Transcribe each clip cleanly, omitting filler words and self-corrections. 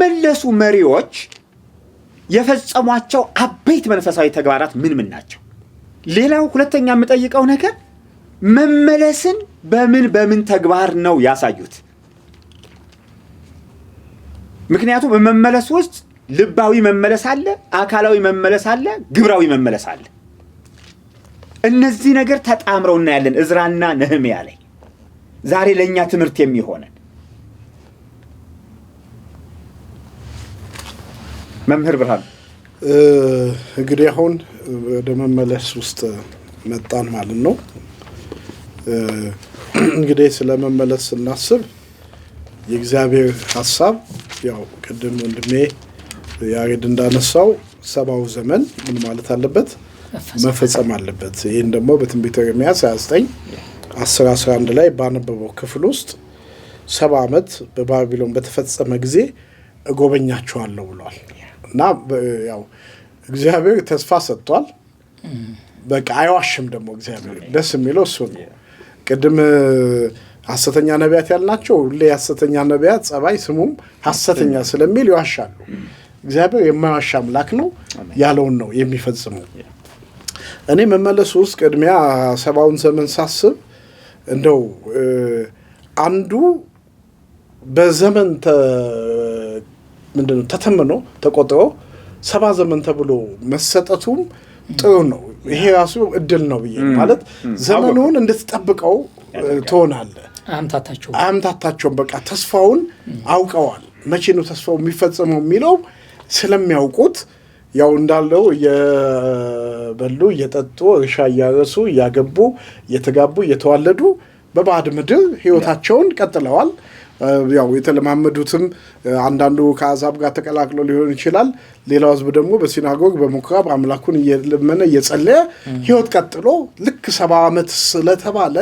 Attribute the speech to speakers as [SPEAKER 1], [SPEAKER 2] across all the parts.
[SPEAKER 1] መለሱ መሪዎች የፈጸሟቸው አበይት መንፈሳዊ ተግባራት ምን ናቸው? ሌላው ሁለተኛ የምጠይቀው ነገር መመለስን በምን ተግባር ነው ያሳዩት? ምክንያቱም በመመለስ ውስጥ ልባዊ መመለስ አለ፣ አካላዊ መመለስ አለ፣ ግብራዊ መመለስ አለ። እነዚህ ነገር ተጣምረው እናያለን ዕዝራና ነህምያ ላይ። ዛሬ ለኛ ትምህርት የሚሆነን መምህር ብርሃኑ
[SPEAKER 2] እንግዲህ አሁን ወደ መመለስ ውስጥ መጣን ማለት ነው። እንግዲህ ስለ መመለስ ስናስብ የእግዚአብሔር ሐሳብ ያው ቅድም ወንድሜ ያሬድ እንዳነሳው 70ው ዘመን ምን ማለት አለበት? መፈጸም አለበት። ይሄን ደግሞ በትንቢተ ኤርምያስ 29:10-11 ላይ ባነበበው ክፍል ውስጥ 70 ዓመት በባቢሎን በተፈጸመ ጊዜ እጎበኛቸዋለሁ ብሏል። እና ያው እግዚአብሔር ተስፋ ሰጥቷል። በቃ አይዋሽም ደግሞ እግዚአብሔር። ደስ የሚለው እሱ ነው። ቅድም ሐሰተኛ ነቢያት ያልናቸው ሁሌ ሐሰተኛ ነቢያት ጸባይ ስሙም ሐሰተኛ ስለሚል ይዋሻሉ። እግዚአብሔር የማይዋሽ አምላክ ነው፣ ያለውን ነው የሚፈጽመው። እኔ መመለስ ውስጥ ቅድሚያ 70ውን ዘመን ሳስብ እንደው አንዱ በዘመን ምንድነው ተተምኖ ተቆጥሮ 70 ዘመን ተብሎ መሰጠቱም ጥሩ ነው። ይሄ ራሱ እድል ነው ብዬ ማለት ዘመኑን እንድትጠብቀው ትሆናለህ። አምታታቸው በቃ ተስፋውን አውቀዋል። መቼ ነው ተስፋው የሚፈጸመው የሚለው ስለሚያውቁት ያው እንዳለው የበሉ እየጠጡ እርሻ እያረሱ እያገቡ እየተጋቡ እየተዋለዱ በባዕድ ምድር ህይወታቸውን ቀጥለዋል። ያው የተለማመዱትም አንዳንዱ ከአዛብ ጋር ተቀላቅሎ ሊሆን ይችላል። ሌላው ህዝብ ደግሞ በሲናጎግ በመኩራብ አምላኩን እየለመነ እየጸለየ ህይወት ቀጥሎ ልክ 70 ዓመት ስለተባለ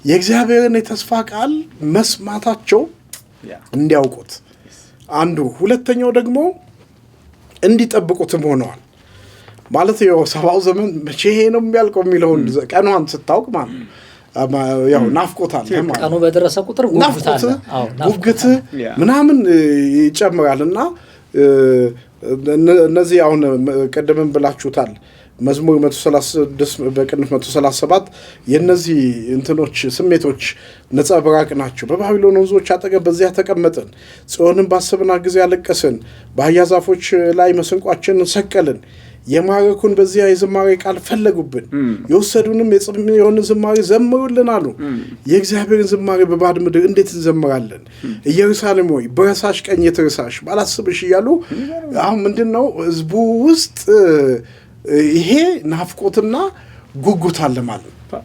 [SPEAKER 2] የእግዚአብሔርን የተስፋ ቃል መስማታቸው እንዲያውቁት አንዱ፣ ሁለተኛው ደግሞ እንዲጠብቁትም ሆነዋል። ማለት ያው 70ው ዘመን መቼ ነው የሚያልቀው የሚለውን ቀኗን ስታውቅ ማለት ነው። ያው ናፍቆታል ማለት
[SPEAKER 3] ቀኑ በደረሰ ቁጥር
[SPEAKER 2] ጉጉት ምናምን ይጨምራልና እነዚህ አሁን ቀደም ብላችሁታል መዝሙር 136 በቅንፍ 137 የነዚህ እንትኖች ስሜቶች ነጸብራቅ ናቸው። በባቢሎን ወንዞች አጠገብ በዚያ ተቀመጥን፣ ጽዮንን ባሰብና ጊዜ አለቀስን፣ በአህያ ዛፎች ላይ መስንቋችንን ሰቀልን። የማረኩን በዚያ የዝማሬ ቃል ፈለጉብን፣ የወሰዱንም የጽዮንን ዝማሬ ዘምሩልን አሉ። የእግዚአብሔርን ዝማሬ በባዕድ ምድር እንዴት እንዘምራለን? ኢየሩሳሌም ሆይ በረሳሽ ቀኝ የተረሳሽ ባላስብሽ እያሉ አሁን ምንድነው ህዝቡ ውስጥ ይሄ ናፍቆትና ጉጉት አለ ማለት ነው።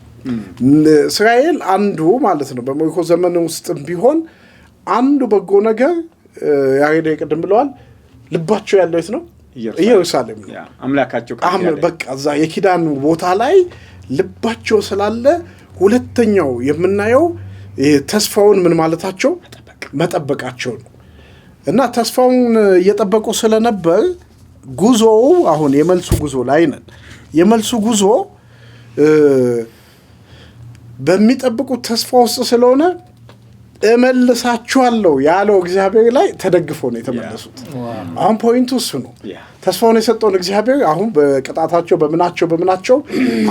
[SPEAKER 2] እስራኤል አንዱ ማለት ነው በምርኮ ዘመን ውስጥም ቢሆን አንዱ በጎ ነገር ያሬድ ቅድም ብለዋል፣ ልባቸው ያለው የት ነው? ኢየሩሳሌም ነው።
[SPEAKER 1] አምላካቸው
[SPEAKER 2] በቃ እዛ የኪዳን ቦታ ላይ ልባቸው ስላለ ሁለተኛው የምናየው ተስፋውን ምን ማለታቸው መጠበቃቸው ነው። እና ተስፋውን እየጠበቁ ስለነበር ጉዞው አሁን የመልሱ ጉዞ ላይ ነን። የመልሱ ጉዞ በሚጠብቁት ተስፋ ውስጥ ስለሆነ እመልሳቸዋለሁ ያለው እግዚአብሔር ላይ ተደግፎ ነው የተመለሱት። አሁን ፖይንቱ እሱ ነው። ተስፋውን የሰጠውን እግዚአብሔር አሁን በቅጣታቸው በምናቸው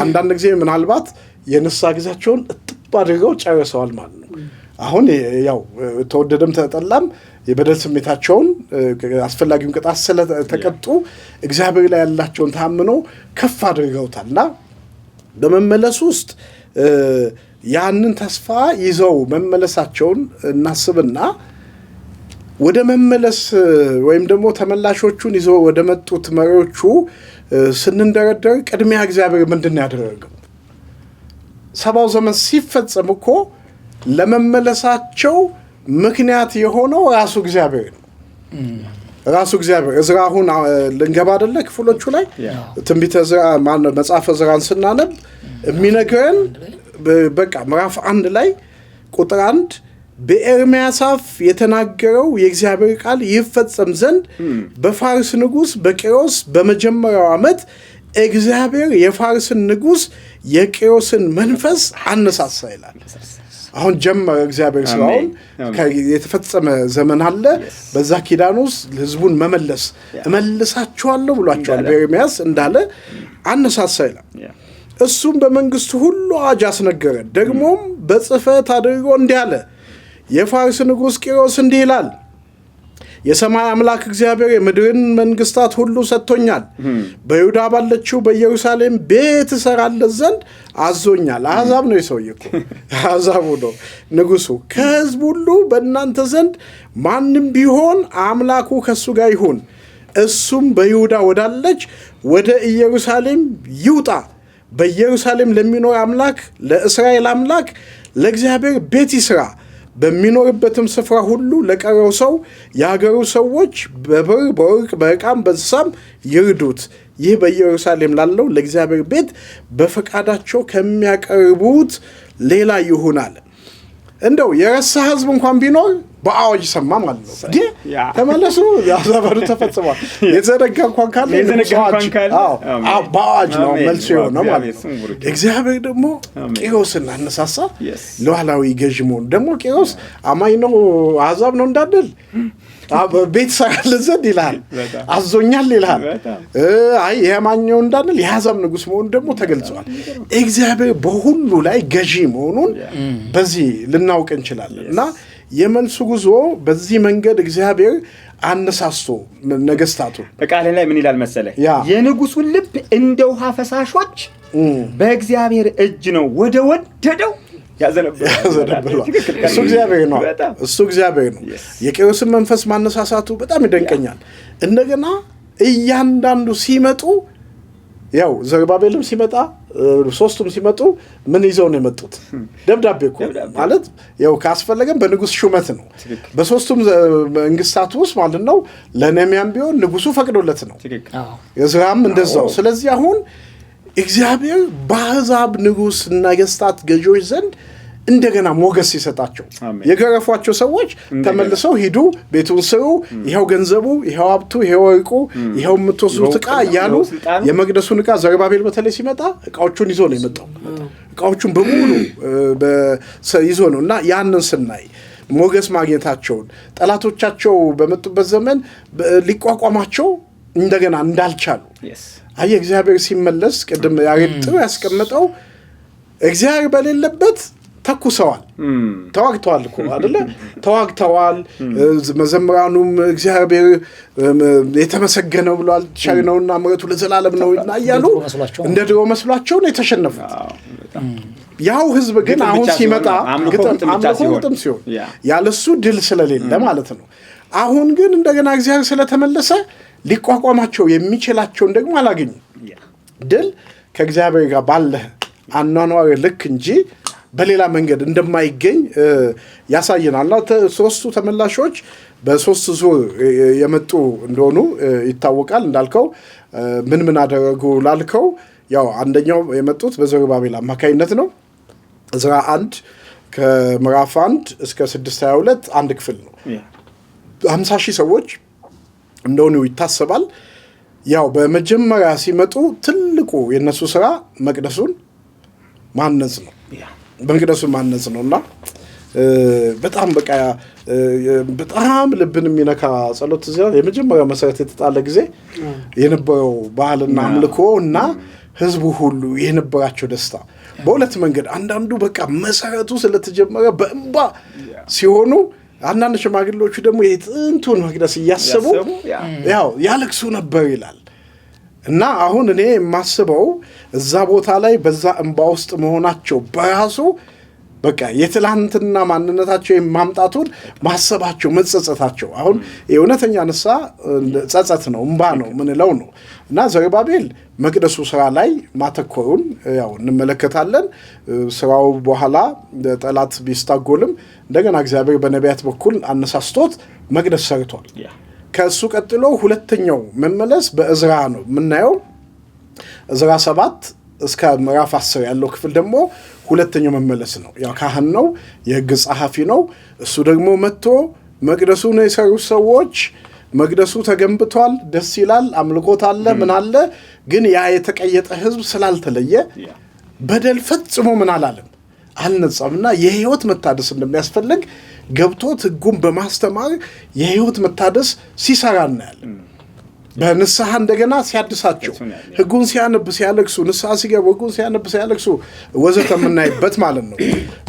[SPEAKER 2] አንዳንድ ጊዜ ምናልባት የንስሐ ጊዜያቸውን እጥብ አድርገው ጨርሰዋል ማለት ነው። አሁን ያው ተወደደም ተጠላም የበደል ስሜታቸውን አስፈላጊውን ቅጣት ስለተቀጡ እግዚአብሔር ላይ ያላቸውን ታምኖ ከፍ አድርገውታልና በመመለስ ውስጥ ያንን ተስፋ ይዘው መመለሳቸውን እናስብና ወደ መመለስ ወይም ደግሞ ተመላሾቹን ይዘው ወደ መጡት መሪዎቹ ስንንደረደር ቅድሚያ እግዚአብሔር ምንድን ያደረገው? 70ው ዘመን ሲፈጸም እኮ ለመመለሳቸው ምክንያት የሆነው ራሱ እግዚአብሔር ነው። ራሱ እግዚአብሔር ዕዝራ አሁን ልንገባ አይደለ ክፍሎቹ ላይ ትንቢተ ዕዝራ መጽሐፈ ዕዝራን ስናነብ የሚነግረን በቃ ምዕራፍ 1 ላይ ቁጥር 1 በኤርምያስ አፍ የተናገረው የእግዚአብሔር ቃል ይፈጸም ዘንድ በፋርስ ንጉሥ በቂሮስ በመጀመሪያው ዓመት እግዚአብሔር የፋርስን ንጉሥ የቂሮስን መንፈስ አነሳሳ ይላል። አሁን ጀመረ እግዚአብሔር ስራውን። የተፈጸመ ዘመን አለ። በዛ ኪዳን ውስጥ ህዝቡን መመለስ እመልሳቸዋለሁ ብሏቸዋል። በኤርምያስ እንዳለ አነሳሳ ይላል። እሱም በመንግስቱ ሁሉ አዋጅ አስነገረ። ደግሞም በጽሕፈት አድርጎ እንዲህ አለ፣ የፋርስ ንጉሥ ቂሮስ እንዲህ ይላል፣ የሰማይ አምላክ እግዚአብሔር የምድርን መንግስታት ሁሉ ሰጥቶኛል። በይሁዳ ባለችው በኢየሩሳሌም ቤት እሰራለት ዘንድ አዞኛል። አሕዛብ ነው የሰውዬ እኮ አሕዛቡ ነው ንጉሱ። ከህዝብ ሁሉ በእናንተ ዘንድ ማንም ቢሆን አምላኩ ከሱ ጋር ይሁን፣ እሱም በይሁዳ ወዳለች ወደ ኢየሩሳሌም ይውጣ። በኢየሩሳሌም ለሚኖር አምላክ ለእስራኤል አምላክ ለእግዚአብሔር ቤት ይስራ። በሚኖርበትም ስፍራ ሁሉ ለቀረው ሰው የሀገሩ ሰዎች በብር በወርቅ በዕቃም በእንስሳም ይርዱት። ይህ በኢየሩሳሌም ላለው ለእግዚአብሔር ቤት በፈቃዳቸው ከሚያቀርቡት ሌላ ይሁን አለ። እንደው የረሳ ህዝብ እንኳን ቢኖር በአዋጅ ሰማ ማለት ነው። ተመለሱ፣ ያዛበሩ ተፈጽሟል። የተዘነጋ እንኳን ካለ በአዋጅ ነው መልሱ የሆነው ማለት ነው። እግዚአብሔር ደግሞ ቂሮስን አነሳሳ። ሉዓላዊ ገዥ መሆኑ ደግሞ ቂሮስ አማኝ ነው አሕዛብ ነው እንዳንል ቤት ሰራለት ዘንድ ይልሃል፣ አዞኛል ይልሃል። አይ የማኛው እንዳንል የአሕዛብ ንጉሥ መሆኑ ደግሞ ተገልጿል። እግዚአብሔር በሁሉ ላይ ገዢ መሆኑን በዚህ ልናውቅ እንችላለን። እና የመልሱ ጉዞ በዚህ መንገድ እግዚአብሔር አነሳስቶ ነገስታቱ
[SPEAKER 1] በቃል ላይ ምን ይላል መሰለህ? የንጉሱን ልብ እንደ ውሃ ፈሳሾች በእግዚአብሔር እጅ ነው ወደ ወደደው ያዘነብላል።
[SPEAKER 2] እሱ እግዚአብሔር ነው። እሱ እግዚአብሔር ነው። የቂሮስን መንፈስ ማነሳሳቱ በጣም ይደንቀኛል። እንደገና እያንዳንዱ ሲመጡ ያው ዘሩባቤልም ሲመጣ ሶስቱም ሲመጡ ምን ይዘው ነው የመጡት? ደብዳቤ እኮ ማለት ያው ካስፈለገም በንጉስ ሹመት ነው። በሶስቱም መንግስታት ውስጥ ማለት ነው። ለነህምያም ቢሆን ንጉሱ ፈቅዶለት ነው። የዝራም እንደዛው። ስለዚህ አሁን እግዚአብሔር በአሕዛብ ንጉስ ነገስታት ገዢዎች ዘንድ እንደገና ሞገስ ይሰጣቸው። የገረፏቸው ሰዎች ተመልሰው ሂዱ፣ ቤቱን ስሩ፣ ይሄው ገንዘቡ፣ ይሄው ሀብቱ፣ ይሄው ወርቁ፣ ይሄው የምትወስዱት ዕቃ እያሉ የመቅደሱን ዕቃ ዘሩባቤል በተለይ ሲመጣ ዕቃዎቹን ይዞ ነው የመጣው። ዕቃዎቹን በሙሉ ይዞ ነው። እና ያንን ስናይ ሞገስ ማግኘታቸውን ጠላቶቻቸው በመጡበት ዘመን ሊቋቋማቸው እንደገና እንዳልቻሉ አየህ። እግዚአብሔር ሲመለስ ቅድም ያሬድ ጥሩ ያስቀመጠው እግዚአብሔር በሌለበት ተኩሰዋል፣ ተዋግተዋል እኮ አይደለ? ተዋግተዋል። መዘምራኑም እግዚአብሔር የተመሰገነው ብሏል። ቸር ነውና ምሕረቱ ለዘላለም ነውና እያሉ እንደ ድሮ መስሏቸው ነው የተሸነፉት። ያው ህዝብ ግን አሁን ሲመጣ ግጥም ሲሆን ያለሱ ድል ስለሌለ ማለት ነው። አሁን ግን እንደገና እግዚአብሔር ስለተመለሰ ሊቋቋማቸው የሚችላቸውን ደግሞ አላገኙም። ድል ከእግዚአብሔር ጋር ባለ አኗኗር ልክ እንጂ በሌላ መንገድ እንደማይገኝ ያሳየናልና ሶስቱ ተመላሾች በሶስት ዙር የመጡ እንደሆኑ ይታወቃል። እንዳልከው ምን አደረጉ ላልከው ያው አንደኛው የመጡት በዘሩባቤል አማካይነት ነው። ዕዝራ 1 ከምዕራፍ 1 እስከ 6:22 አንድ ክፍል ነው። 50,000 ሰዎች እንደሆኑ ይታሰባል። ያው በመጀመሪያ ሲመጡ ትልቁ የነሱ ስራ መቅደሱን ማነጽ ነው። መቅደሱን ማነጽ ነውና በጣም በቃ በጣም ልብን የሚነካ ጸሎት እዚያ የመጀመሪያ መሰረት የተጣለ ጊዜ የነበረው ባህልና አምልኮ እና ህዝቡ ሁሉ የነበራቸው ደስታ በሁለት መንገድ፣ አንዳንዱ በቃ መሰረቱ ስለተጀመረ በእንባ ሲሆኑ፣ አንዳንድ ሽማግሌዎቹ ደግሞ የጥንቱን መቅደስ እያሰቡ ያው ያለቅሱ ነበር ይላል። እና አሁን እኔ የማስበው እዛ ቦታ ላይ በዛ እንባ ውስጥ መሆናቸው በራሱ በቃ የትላንትና ማንነታቸው የማምጣቱን ማሰባቸው መጸጸታቸው አሁን የእውነተኛ ንስሐ ጸጸት ነው፣ እንባ ነው፣ ምንለው ነው። እና ዘሩባቤል መቅደሱ ስራ ላይ ማተኮሩን ያው እንመለከታለን። ስራው በኋላ ጠላት ቢስታጎልም እንደገና እግዚአብሔር በነቢያት በኩል አነሳስቶት መቅደስ ሰርቷል። ከሱ ቀጥሎ ሁለተኛው መመለስ በዕዝራ ነው የምናየው። ዕዝራ 7 እስከ ምዕራፍ 10 ያለው ክፍል ደግሞ ሁለተኛው መመለስ ነው። ያው ካህን ነው፣ የሕግ ጸሐፊ ነው። እሱ ደግሞ መጥቶ መቅደሱን የሰሩ ሰዎች መቅደሱ ተገንብቷል፣ ደስ ይላል፣ አምልኮት አለ፣ ምን አለ። ግን ያ የተቀየጠ ህዝብ ስላልተለየ በደል ፈጽሞ ምን አላለም አልነጻምና የህይወት መታደስ እንደሚያስፈልግ ገብቶት ህጉን በማስተማር የህይወት መታደስ ሲሰራ እናያለን። በንስሐ እንደገና ሲያድሳቸው ህጉን ሲያነብ ሲያለቅሱ ንስሐ ሲገቡ ህጉን ሲያነብ ሲያለቅሱ ወዘተ የምናይበት ማለት ነው።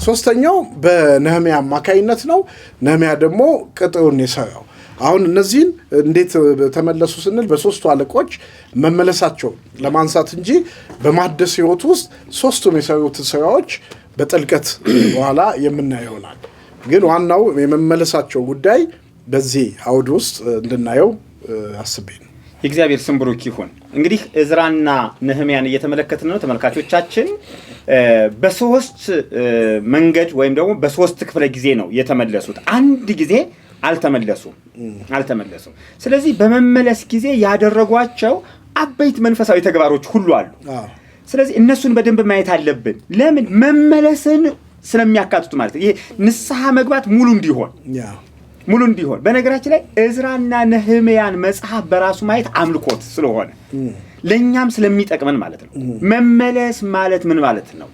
[SPEAKER 2] ሶስተኛው በነህምያ አማካይነት ነው። ነህምያ ደግሞ ቅጥሩን የሰራው አሁን እነዚህን እንዴት ተመለሱ ስንል በሶስቱ አለቆች መመለሳቸው ለማንሳት እንጂ በማደስ ህይወት ውስጥ ሶስቱም የሰሩት ስራዎች በጥልቀት በኋላ የምናየው ይሆናል። ግን ዋናው የመመለሳቸው ጉዳይ በዚህ አውድ ውስጥ እንድናየው አስቤ ነው።
[SPEAKER 1] የእግዚአብሔር ስም ብሩክ ይሁን። እንግዲህ እዝራና ነህምያን እየተመለከትን ነው ተመልካቾቻችን። በሶስት መንገድ ወይም ደግሞ በሶስት ክፍለ ጊዜ ነው የተመለሱት። አንድ ጊዜ አልተመለሱም። ስለዚህ በመመለስ ጊዜ ያደረጓቸው አበይት መንፈሳዊ ተግባሮች ሁሉ አሉ። ስለዚህ እነሱን በደንብ ማየት አለብን። ለምን መመለስን ስለሚያካትቱ ማለት ይሄ ንስሐ መግባት ሙሉ እንዲሆን በነገራችን ላይ እዝራና ነህምያን መጽሐፍ በራሱ ማየት አምልኮት ስለሆነ ለኛም ስለሚጠቅመን ማለት ነው። መመለስ ማለት ምን ማለት ነው?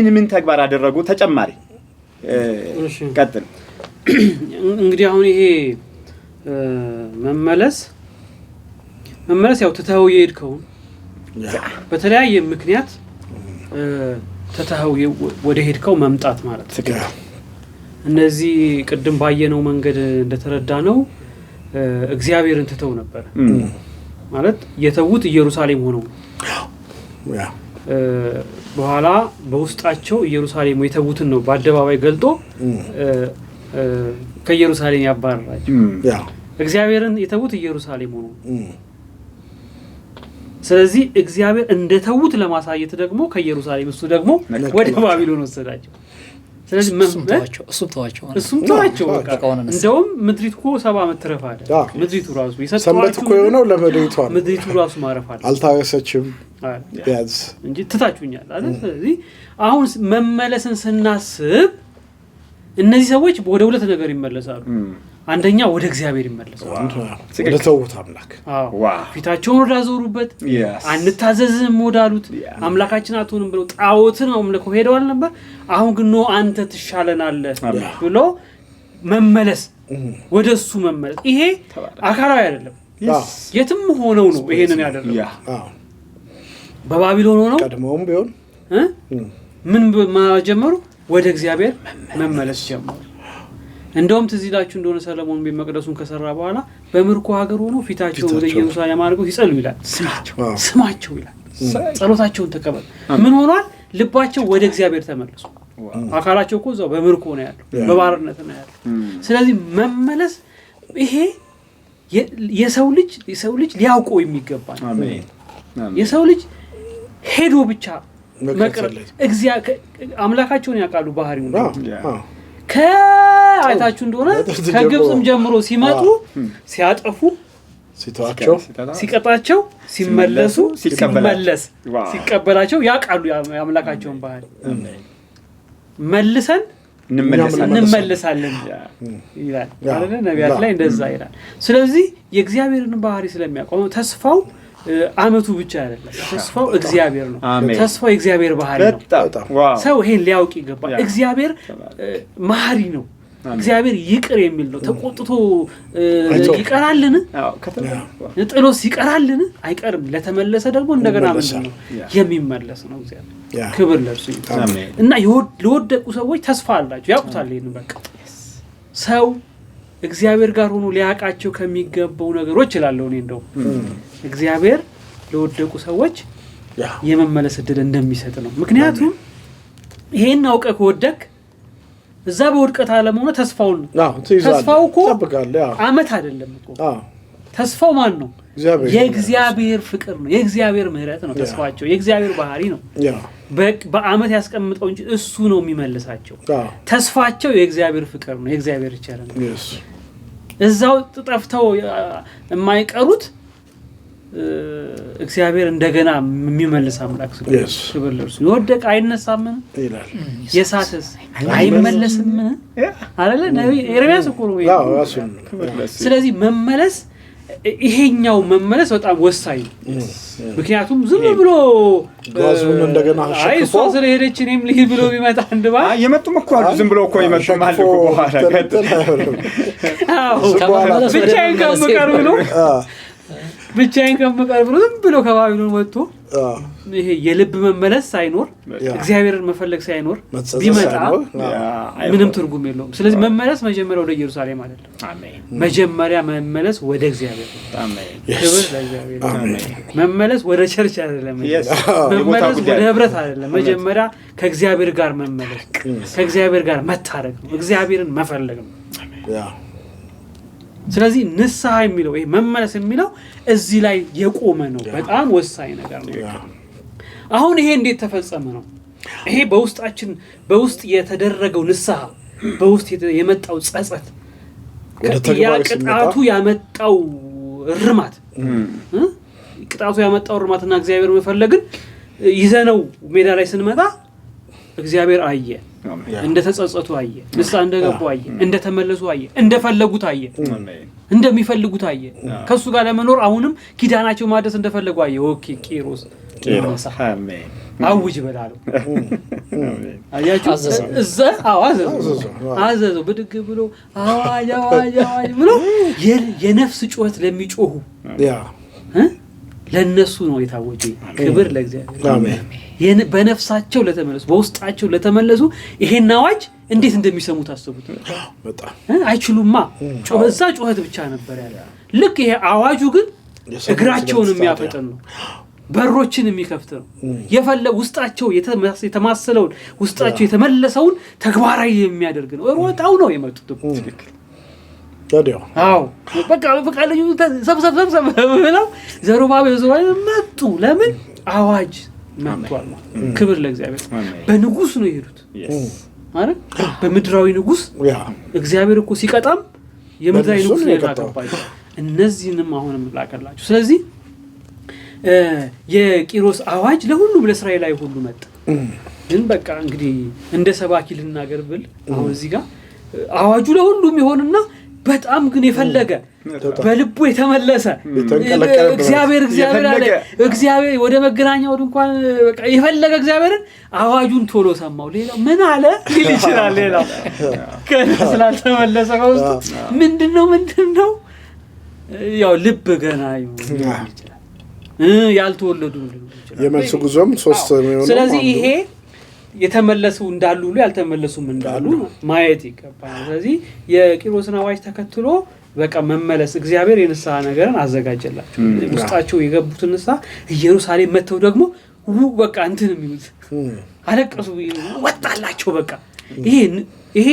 [SPEAKER 1] ምን ተግባር አደረጉ? ተጨማሪ ቀጥል።
[SPEAKER 3] እንግዲህ አሁን ይሄ መመለስ ያው ተታው የሄድከው በተለያየ ምክንያት ተታው ወደ ሄድከው መምጣት ማለት ነው። እነዚህ ቅድም ባየነው መንገድ እንደተረዳነው እግዚአብሔርን ተተው ነበር ማለት የተውት ኢየሩሳሌም ሆነው በኋላ በውስጣቸው ኢየሩሳሌም የተውትን ነው በአደባባይ ገልጦ ከኢየሩሳሌም ያባረራቸው። እግዚአብሔርን የተውት ኢየሩሳሌም ሆነው ስለዚህ እግዚአብሔር እንደተውት ለማሳየት ደግሞ ከኢየሩሳሌም እሱ ደግሞ ወደ ባቢሎን ወሰዳቸው። ስለዚህ እሱም ተዋቸው በቃ እንደውም ምድሪቱ 70 ዓመት ተረፋደ። ምድሪቱ ራሱ
[SPEAKER 2] ሰንበት እኮ የሆነው ለመድሪቷ
[SPEAKER 3] ምድሪቱ ራሱ ማረፋለ
[SPEAKER 2] አልታረሰችም ቢያዝ
[SPEAKER 3] እንጂ ትታችሁኛል አይደል? ስለዚህ አሁን መመለስን ስናስብ እነዚህ ሰዎች ወደ ሁለት ነገር ይመለሳሉ። አንደኛ ወደ እግዚአብሔር ይመለሳሉ፣
[SPEAKER 2] ወደ ተውት አምላክ
[SPEAKER 3] ፊታቸውን ወዳዞሩበት አንታዘዝም ወዳሉት አምላካችን አትሆንም ብለው ጣዖትን አምልከው ሄደዋል ነበር። አሁን ግን ነው አንተ ትሻለናለህ ብሎ መመለስ፣ ወደሱ መመለስ። ይሄ አካላዊ አይደለም፣ የትም ሆነው ነው ይሄንን ያደረጉት። በባቢሎን ሆነው
[SPEAKER 2] ቀድሞም ቢሆን
[SPEAKER 3] ምን ማጀመሩ ወደ እግዚአብሔር መመለስ ጀመሩ። እንደውም ትዝ ይላችሁ እንደሆነ ሰለሞን ቤተ መቅደሱን ከሰራ በኋላ በምርኮ ሀገር ሆኖ ፊታቸውን ወደ ኢየሩሳሌም አድርገው ይጸልዩ ይላል። ስማቸው ይላል። ጸሎታቸውን ተቀበል። ምን ሆኗል? ልባቸው ወደ እግዚአብሔር ተመለሱ። አካላቸው እኮ እዛው በምርኮ ነው ያለው፣ በባርነት ነው ያለው። ስለዚህ መመለስ ይሄ የሰው ልጅ ሊያውቀው የሚገባ ነው። የሰው ልጅ ሄዶ ብቻ መቅረት አምላካቸውን ያውቃሉ ባህሪውን ነው። ከአይታችሁ እንደሆነ ከግብጽም ጀምሮ ሲመጡ ሲያጠፉ ሲተዋቸው ሲቀጣቸው ሲመለሱ ሲቀበላቸው ያውቃሉ የአምላካቸውን ባህሪ። መልሰን እንመለሳለን ይላል አይደል? ነቢያት ላይ እንደዛ ይላል። ስለዚህ የእግዚአብሔርን ባህሪ ስለሚያውቀው ተስፋው አመቱ ብቻ አይደለም፣ ተስፋው እግዚአብሔር ነው። ተስፋው የእግዚአብሔር ባህሪ ነው። ሰው ይሄን ሊያውቅ ይገባል። እግዚአብሔር መሐሪ ነው። እግዚአብሔር ይቅር የሚል ነው። ተቆጥቶ ይቀራልን? ጥሎስ ይቀራልን? አይቀርም። ለተመለሰ ደግሞ እንደገና ምንድነው የሚመለስ ነው እግዚአብሔር። ክብር ለእርሱ ይሁን። እና ለወደቁ ሰዎች ተስፋ አላቸው፣ ያውቁታል። ይሄን በቃ ሰው እግዚአብሔር ጋር ሆኖ ሊያቃቸው ከሚገባው ነገሮች ይላል። እኔ እንደው እግዚአብሔር ለወደቁ ሰዎች የመመለስ እድል እንደሚሰጥ ነው። ምክንያቱም ይሄን አውቀህ ከወደቅ እዛ በውድቀት ዓለም ሆነ ተስፋው እኮ አመት አይደለም እኮ ተስፋው ማን ነው? የእግዚአብሔር ፍቅር ነው፣ የእግዚአብሔር ምህረት ነው። ተስፋቸው የእግዚአብሔር ባህሪ ነው። በአመት ያስቀምጠው እንጂ እሱ ነው የሚመልሳቸው። ተስፋቸው የእግዚአብሔር ፍቅር ነው፣ የእግዚአብሔር ቸርነት ነው። እዛው ተጠፍተው የማይቀሩት እግዚአብሔር እንደገና የሚመልስ አምላክ ስለሆነ ክብር ለእርሱ። የወደቀ አይነሳም ይላል፣ የሳተስ አይመለስም አይደለ? ነብይ ኤርምያስ እኮ ነው። ስለዚህ መመለስ ይሄኛው መመለስ በጣም ወሳኝ ነው። ምክንያቱም ዝም ብሎ
[SPEAKER 2] ጋዙን እንደገና
[SPEAKER 3] አይሶ ስለሄደች እኔም ልሂድ ብሎ ቢመጣ አንድባ
[SPEAKER 1] የመጡም እኮ አሉ። ዝም ብሎ እኮ ይመጡም አሉ እኮ በኋላ ብቻዬን ከምቀር ብሎ ዝም ብሎ ከባቢሎን ወጥቶ ይሄ የልብ መመለስ ሳይኖር እግዚአብሔርን መፈለግ ሳይኖር ቢመጣ ምንም ትርጉም የለውም። ስለዚህ መመለስ መጀመሪያ ወደ ኢየሩሳሌም አይደለም። አሜን። መጀመሪያ መመለስ ወደ እግዚአብሔር። አሜን። ክብር ለእግዚአብሔር። አሜን። መመለስ ወደ ቸርች አይደለም። መመለስ ወደ ህብረት አይደለም። መጀመሪያ ከእግዚአብሔር ጋር መመለስ፣ ከእግዚአብሔር ጋር መታረቅ ነው። እግዚአብሔርን መፈለግ ነው። ስለዚህ ንስሐ የሚለው ይሄ መመለስ የሚለው እዚህ ላይ የቆመ ነው። በጣም ወሳኝ ነገር ነው። አሁን ይሄ እንዴት ተፈጸመ ነው? ይሄ በውስጥ የተደረገው ንስሐ፣ በውስጥ የመጣው ጸጸት፣ ቅጣቱ ያመጣው እርማት ቅጣቱ ያመጣው እርማትና እግዚአብሔር መፈለግን ይዘነው ሜዳ ላይ ስንመጣ እግዚአብሔር አየ፣ እንደተጸጸቱ አየ፣ ንስሐ እንደገቡ አየ፣ እንደተመለሱ አየ፣ እንደፈለጉት አየ፣ እንደሚፈልጉት አየ። ከሱ ጋር ለመኖር አሁንም ኪዳናቸው ማደስ እንደፈለጉ አየ። ኦኬ ቂሮስ አሜን አውጅ በላለው አያችሁ አዘዘው ብድግ ብሎ አዋጅ ብሎ የነፍስ ጩኸት ለሚጮሁ ለነሱ ነው የታወጀ። ክብር ለእግዚአብሔር። አሜን። በነፍሳቸው ለተመለሱ በውስጣቸው ለተመለሱ ይሄን አዋጅ እንዴት እንደሚሰሙ ታስቡት። በጣም አይችሉማ። ጩኸት ብቻ ነበር ያለ። ልክ ይሄ አዋጁ ግን እግራቸውን የሚያፈጥን ነው፣ በሮችን የሚከፍት ነው። ውስጣቸው የተማሰለውን ውስጣቸው የተመለሰውን ተግባራዊ የሚያደርግ ነው። ሮጣው ነው የመጡት። ትክክል። አዎ በቃ ልዩ ሰብሰብ ብለው ዘሩባቤል መጡ። ለምን? አዋጅ መጥቷል። ክብር ለእግዚአብሔር። በንጉስ ነው የሄዱት አይደል? በምድራዊ ንጉስ። እግዚአብሔር እኮ ሲቀጣም የምድራዊ ንጉስ ነው ያቀባቸው። እነዚህንም አሁንም ላቀላችሁ። ስለዚህ የቂሮስ አዋጅ ለሁሉም ለእስራኤላዊ ሁሉ መጣ። ግን በቃ እንግዲህ እንደ ሰባኪ ልናገር ብል አሁን እዚህ ጋር አዋጁ ለሁሉም ይሆንና በጣም ግን የፈለገ በልቡ የተመለሰ እግዚአብሔር አለ። እግዚአብሔር ወደ መገናኛው እንኳን በቃ የፈለገ እግዚአብሔርን አዋጁን ቶሎ ሰማው። ሌላው ምን አለ ይል ይችላል። ሌላው ስላልተመለሰ ውስጥ ምንድነው ያው ልብ ገና ይችላል ያልተወለዱ
[SPEAKER 2] የመልስ ጉዞም 3 ነው።
[SPEAKER 3] ስለዚህ ይሄ የተመለሱ እንዳሉ ሁሉ ያልተመለሱም እንዳሉ ማየት ይገባል። ስለዚህ የቂሮስን አዋጅ ተከትሎ በቃ መመለስ እግዚአብሔር የንስሐ ነገርን አዘጋጀላቸው። ውስጣቸው የገቡትን ንስሐ ኢየሩሳሌም መተው ደግሞ በቃ እንትን የሚሉት አለቀሱ፣ ወጣላቸው። በቃ ይሄ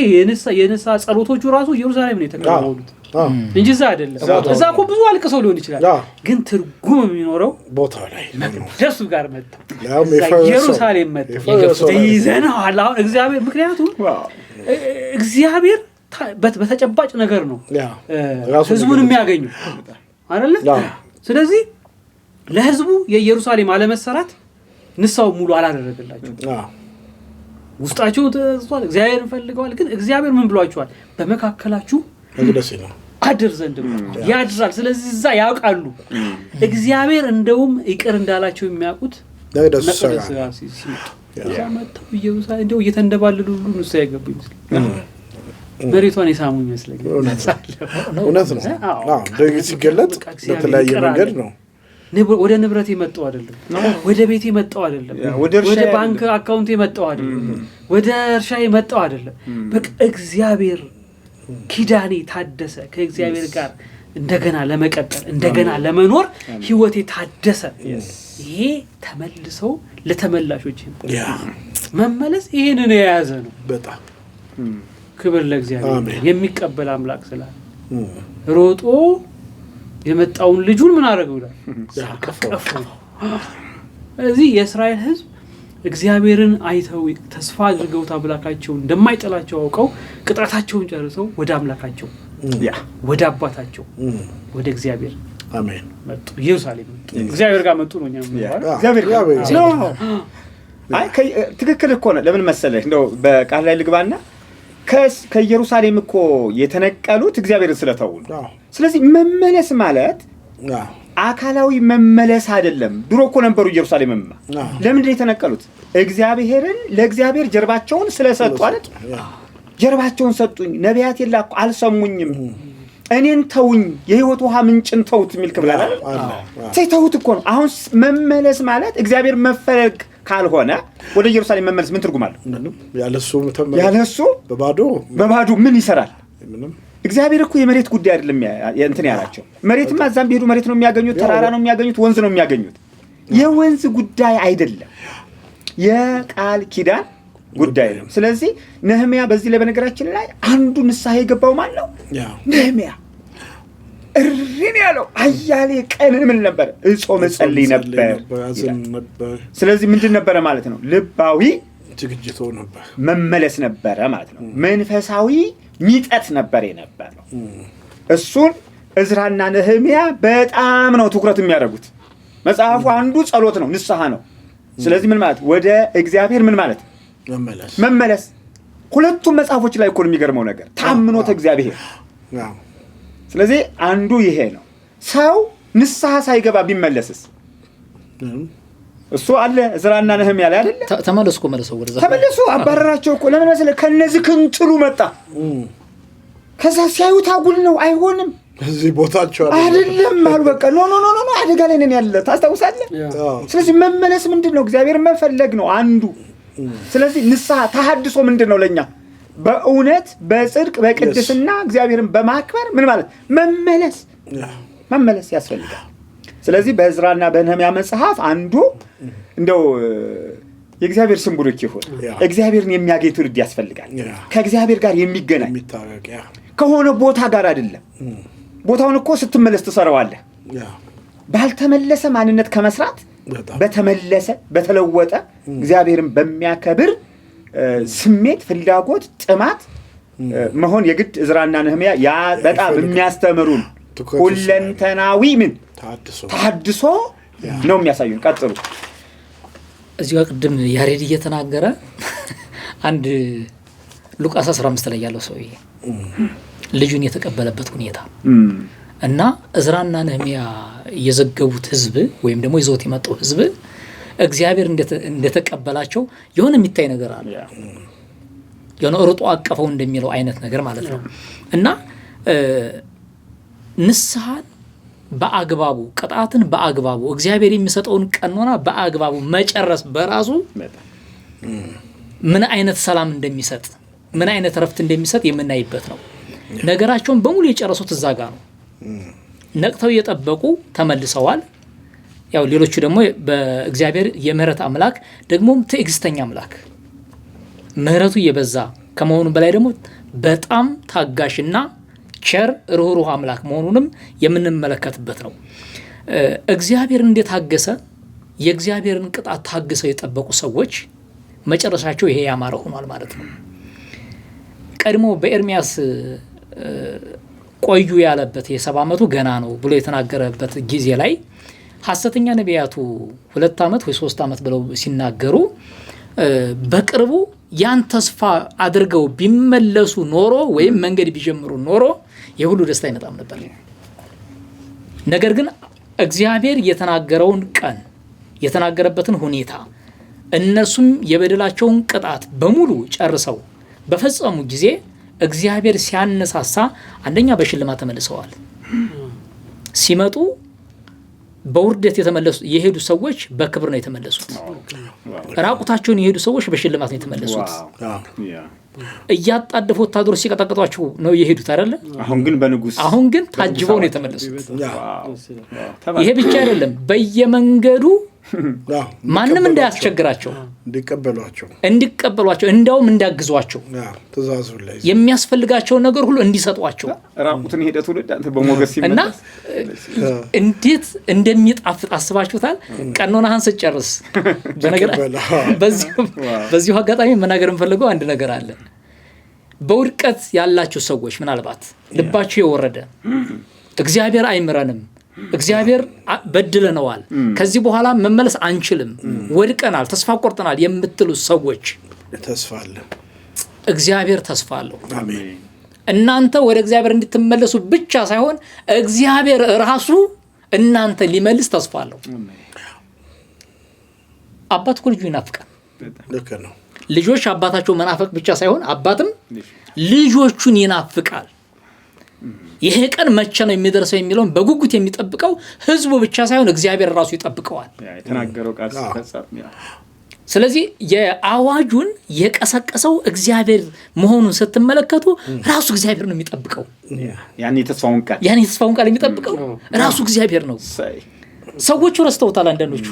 [SPEAKER 3] የንስሐ ጸሎቶቹ ራሱ ኢየሩሳሌም ነው የተቀበሉት እንጂ እዛ አይደለም። እዛ እኮ ብዙ አልቅሰው ሊሆን ይችላል፣ ግን ትርጉም የሚኖረው
[SPEAKER 2] ቦታው ላይ
[SPEAKER 3] ደሱ ጋር መጣ። ኢየሩሳሌም መጣ ይዘናል አሁን እግዚአብሔር። ምክንያቱም እግዚአብሔር በተጨባጭ ነገር ነው ህዝቡን የሚያገኙ አይደለ? ስለዚህ ለህዝቡ የኢየሩሳሌም አለመሰራት ንስሐው ሙሉ አላደረገላቸው። ውስጣቸው ተጽፏል፣ እግዚአብሔርን ፈልገዋል። ግን እግዚአብሔር ምን ብሏቸዋል? በመካከላችሁ አድር ዘንድ ያድራል። ስለዚህ እዛ ያውቃሉ። እግዚአብሔር እንደውም ይቅር እንዳላቸው የሚያውቁት መቅደስ ጋር ሲመጡ መጥተው ኢየሩሳሌም እንደው እየተንደባለሉ ሁሉ ንስሐ የገቡ ይመስላል። መሬቷን የሳሙ ይመስላል።
[SPEAKER 2] እውነት ነው። ደግ ሲገለጥ በተለያየ መንገድ ነው።
[SPEAKER 3] ወደ ንብረት የመጣው አይደለም፣ ወደ ቤት የመጣው አይደለም፣ ወደ ባንክ አካውንት የመጣው አይደለም፣ ወደ እርሻ የመጣው አይደለም። በቃ እግዚአብሔር ኪዳኔ ታደሰ። ከእግዚአብሔር ጋር እንደገና ለመቀጠል እንደገና ለመኖር ህይወቴ ታደሰ። ይሄ ተመልሰው ለተመላሾች መመለስ ይሄንን የያዘ ነው። በጣም ክብር ለእግዚአብሔር። የሚቀበል አምላክ ስላለ ሮጦ የመጣውን ልጁን ምን አደረገው ይላል? አቀፈ። ስለዚህ የእስራኤል ህዝብ እግዚአብሔርን አይተው ተስፋ አድርገው አምላካቸው እንደማይጠላቸው አውቀው ቅጣታቸውን ጨርሰው ወደ አምላካቸው ወደ አባታቸው ወደ እግዚአብሔር
[SPEAKER 2] አሜን
[SPEAKER 3] መጡ ኢየሩሳሌም እግዚአብሔር ጋር መጡ ነው እኛም
[SPEAKER 1] እግዚአብሔር አይ ትክክል እኮ ነው። ለምን መሰለህ እንደው በቃል ላይ ልግባና ከኢየሩሳሌም እኮ የተነቀሉት እግዚአብሔርን ስለተው ነው። ስለዚህ መመለስ ማለት አካላዊ መመለስ አይደለም። ድሮ እኮ ነበሩ ኢየሩሳሌምማ። ለምንድን ነው የተነቀሉት? እግዚአብሔርን ለእግዚአብሔር ጀርባቸውን ስለሰጡ አይደል? ጀርባቸውን ሰጡኝ፣ ነቢያት የላኩ አልሰሙኝም፣ እኔን ተውኝ፣ የህይወት ውሃ ምንጭን ተውት የሚል ክፍል አለ። ተውት እኮ ነው። አሁን መመለስ ማለት እግዚአብሔር መፈለግ ካልሆነ ወደ ኢየሩሳሌም መመለስ ምን ትርጉም አለው? ያለሱ በባዶ ምን ይሰራል? እግዚአብሔር እኮ የመሬት ጉዳይ አይደለም እንትን ያላቸው። መሬትማ እዛም ቢሄዱ መሬት ነው የሚያገኙት፣ ተራራ ነው የሚያገኙት፣ ወንዝ ነው የሚያገኙት። የወንዝ ጉዳይ አይደለም፣ የቃል ኪዳን ጉዳይ ነው። ስለዚህ ነህምያ በዚህ ላይ በነገራችን ላይ አንዱ ንስሐ የገባው ማለት ነው ነህምያ እሪን ያለው አያሌ ቀን ምን ነበር? እጾም ጸልይ ነበር። ስለዚህ ምንድን ነበረ ማለት ነው? ልባዊ
[SPEAKER 2] ዝግጅት ነበር፣
[SPEAKER 1] መመለስ ነበረ ማለት ነው። መንፈሳዊ ሚጠት ነበር የነበረው። እሱን እዝራና ነህምያ በጣም ነው ትኩረት የሚያደርጉት። መጽሐፉ አንዱ ጸሎት ነው፣ ንስሐ ነው። ስለዚህ ምን ማለት ወደ እግዚአብሔር ምን ማለት መመለስ። ሁለቱም መጽሐፎች ላይ እኮ የሚገርመው ነገር ታምኖት እግዚአብሔር። ስለዚህ አንዱ ይሄ ነው። ሰው ንስሐ ሳይገባ ቢመለስስ? እሱ አለ እዝራና ነህምያ ላይ አይደለ?
[SPEAKER 4] ተመለሱ እኮ መልሰው ወደዛ
[SPEAKER 1] ተመለሱ። አባረራቸው እኮ ለምን መሰለህ? ከነዚህ ክንጥሉ መጣ። ከዛ ሲያዩት አጉል ነው፣ አይሆንም፣
[SPEAKER 2] እዚህ ቦታቸው
[SPEAKER 1] አይደለም አሉ። በቃ ኖ አደጋ ላይ ነን ያለ። ታስታውሳለህ? ስለዚህ መመለስ ምንድነው? እግዚአብሔር መፈለግ ነው አንዱ። ስለዚህ ንስሐ ተሐድሶ ምንድነው ለኛ? በእውነት በጽድቅ በቅድስና እግዚአብሔርን በማክበር ምን ማለት መመለስ ያስፈልጋል። ስለዚህ በእዝራና በነህምያ መጽሐፍ አንዱ እንደው የእግዚአብሔር ስም ብሩክ ይሁን፣ እግዚአብሔርን የሚያገኝ ትውልድ ያስፈልጋል። ከእግዚአብሔር ጋር የሚገናኝ ከሆነ ቦታ ጋር አይደለም። ቦታውን እኮ ስትመለስ ትሰራዋለህ። ባልተመለሰ ማንነት ከመስራት በተመለሰ በተለወጠ እግዚአብሔርን በሚያከብር ስሜት፣ ፍላጎት፣ ጥማት መሆን የግድ እዝራና ነህምያ ያ በጣም የሚያስተምሩን ሁለንተናዊ ምን ተሐድሶ ነው የሚያሳዩን። ቀጥሉ።
[SPEAKER 4] እዚህ ጋር ቅድም ያሬድ እየተናገረ አንድ ሉቃስ 15 ላይ ያለው ሰውዬ ልጁን የተቀበለበት ሁኔታ እና እዝራና ነህምያ የዘገቡት ህዝብ ወይም ደግሞ ይዘውት የመጣው ህዝብ እግዚአብሔር እንደተቀበላቸው የሆነ የሚታይ ነገር አለ። የሆነ ሩጦ አቀፈው እንደሚለው አይነት ነገር ማለት ነው። እና ንስሐን በአግባቡ ቅጣትን በአግባቡ እግዚአብሔር የሚሰጠውን ቀኖና በአግባቡ መጨረስ በራሱ ምን አይነት ሰላም እንደሚሰጥ ምን አይነት ረፍት እንደሚሰጥ የምናይበት ነው። ነገራቸውን በሙሉ የጨረሱት እዛ ጋር ነው። ነቅተው የጠበቁ ተመልሰዋል። ያው ሌሎቹ ደግሞ በእግዚአብሔር የምህረት አምላክ ደግሞም ትዕግስተኛ አምላክ ምህረቱ የበዛ ከመሆኑ በላይ ደግሞ በጣም ታጋሽና ቸር ርህሩህ አምላክ መሆኑንም የምንመለከትበት ነው። እግዚአብሔር እንደታገሰ የእግዚአብሔርን ቅጣት ታግሰው የጠበቁ ሰዎች መጨረሻቸው ይሄ ያማረ ሆኗል ማለት ነው። ቀድሞ በኤርሚያስ ቆዩ ያለበት የ70 ዓመቱ ገና ነው ብሎ የተናገረበት ጊዜ ላይ ሐሰተኛ ነቢያቱ 2 ዓመት ወይ 3 ዓመት ብለው ሲናገሩ በቅርቡ ያን ተስፋ አድርገው ቢመለሱ ኖሮ ወይም መንገድ ቢጀምሩ ኖሮ የሁሉ ደስታ ይመጣም ነበር። ነገር ግን እግዚአብሔር የተናገረውን ቀን የተናገረበትን ሁኔታ እነሱም የበደላቸውን ቅጣት በሙሉ ጨርሰው በፈጸሙ ጊዜ እግዚአብሔር ሲያነሳሳ አንደኛ በሽልማት ተመልሰዋል። ሲመጡ በውርደት የተመለሱ የሄዱ ሰዎች በክብር ነው የተመለሱት። ራቁታቸውን የሄዱ ሰዎች በሽልማት ነው የተመለሱት። እያጣደፉ ወታደሮች ሲቀጠቅጧቸው ነው የሄዱት አይደለ? አሁን ግን ታጅበው ነው የተመለሱት። ይሄ ብቻ አይደለም፣ በየመንገዱ ማንም እንዳያስቸግራቸው እንዲቀበሏቸው እንዳውም እንዳግዟቸው የሚያስፈልጋቸው ነገር ሁሉ እንዲሰጧቸው
[SPEAKER 1] ራቁትን ሄደ ትውልድ አንተ በሞገስ ሲመጣ
[SPEAKER 4] እና እንዴት እንደሚጣፍጥ አስባችሁታል? ቀኖናህን ስጨርስ በዚሁ አጋጣሚ መናገር የምፈልገው አንድ ነገር አለ። በውድቀት ያላችሁ ሰዎች ምናልባት ልባችሁ የወረደ እግዚአብሔር አይምረንም እግዚአብሔር በድለነዋል፣ ከዚህ በኋላ መመለስ አንችልም፣ ወድቀናል፣ ተስፋ ቆርጠናል የምትሉ ሰዎች
[SPEAKER 2] ተስፋ አለ።
[SPEAKER 4] እግዚአብሔር ተስፋ አለው።
[SPEAKER 2] አሜን።
[SPEAKER 4] እናንተ ወደ እግዚአብሔር እንድትመለሱ ብቻ ሳይሆን እግዚአብሔር ራሱ እናንተ ሊመልስ ተስፋ አለው። አባት እኮ ልጁ ይናፍቃል።
[SPEAKER 2] ልክ ነው።
[SPEAKER 4] ልጆች አባታቸው መናፈቅ ብቻ ሳይሆን አባትም ልጆቹን ይናፍቃል። ይሄ ቀን መቼ ነው የሚደርሰው የሚለውን በጉጉት የሚጠብቀው ህዝቡ ብቻ ሳይሆን እግዚአብሔር ራሱ ይጠብቀዋል።
[SPEAKER 1] የተናገረው ቃል ሲፈጸም
[SPEAKER 4] ስለዚህ የአዋጁን የቀሰቀሰው እግዚአብሔር መሆኑን ስትመለከቱ ራሱ እግዚአብሔር ነው የሚጠብቀው።
[SPEAKER 1] ያን የተስፋውን ቃል
[SPEAKER 4] የሚጠብቀው ራሱ እግዚአብሔር ነው። ሰዎቹ ረስተውታል። አንዳንዶቹ